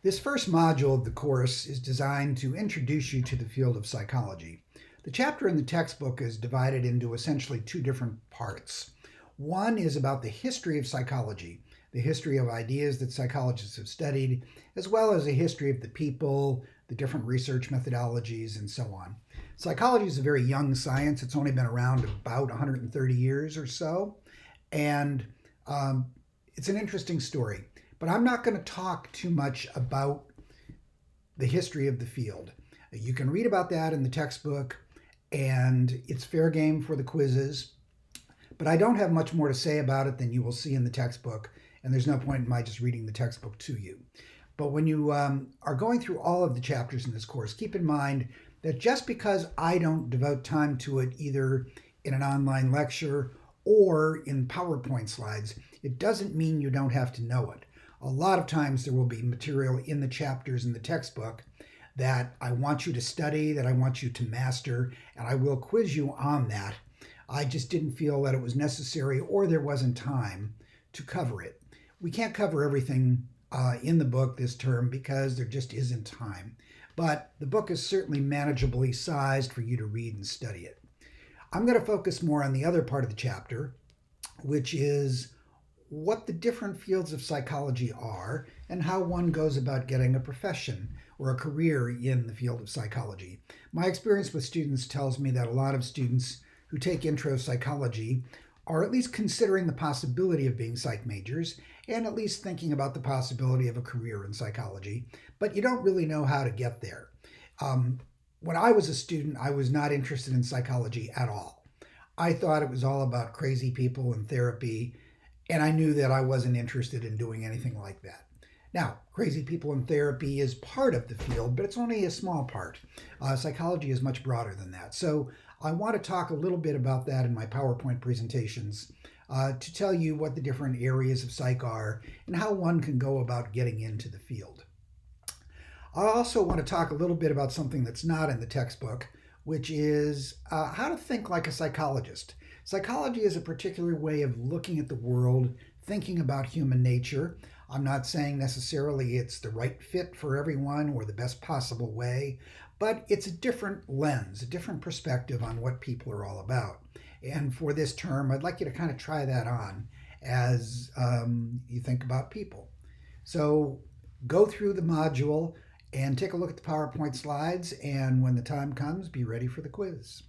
This first module of the course is designed to introduce you to the field of psychology. The chapter in the textbook is divided into essentially two different parts. One is about the history of psychology, the history of ideas that psychologists have studied, as well as a history of the people, the different research methodologies, and so on. Psychology is a very young science. It's only been around about 130 years or so, and it's an interesting story. But I'm not going to talk too much about the history of the field. You can read about that in the textbook, and it's fair game for the quizzes. But I don't have much more to say about it than you will see in the textbook, and there's no point in my just reading the textbook to you. But when you are going through all of the chapters in this course, keep in mind that just because I don't devote time to it either in an online lecture or in PowerPoint slides, it doesn't mean you don't have to know it. A lot of times there will be material in the chapters in the textbook that I want you to study, that I want you to master, and I will quiz you on that. I just didn't feel that it was necessary or there wasn't time to cover it. We can't cover everything in the book this term because there just isn't time. But the book is certainly manageably sized for you to read and study it. I'm going to focus more on the other part of the chapter, which is what the different fields of psychology are and how one goes about getting a profession or a career in the field of psychology. My experience with students tells me that a lot of students who take intro psychology are at least considering the possibility of being psych majors and at least thinking about the possibility of a career in psychology, but you don't really know how to get there. When I was a student, I was not interested in psychology at all. I thought it was all about crazy people and therapy, and I knew that I wasn't interested in doing anything like that. Now, crazy people in therapy is part of the field, but it's only a small part. Psychology is much broader than that. So I want to talk a little bit about that in my PowerPoint presentations to tell you what the different areas of psych are and how one can go about getting into the field. I also want to talk a little bit about something that's not in the textbook, which is how to think like a psychologist. Psychology is a particular way of looking at the world, thinking about human nature. I'm not saying necessarily it's the right fit for everyone or the best possible way, but it's a different lens, a different perspective on what people are all about. And for this term, I'd like you to kind of try that on as you think about people. So go through the module and take a look at the PowerPoint slides, and when the time comes, be ready for the quiz.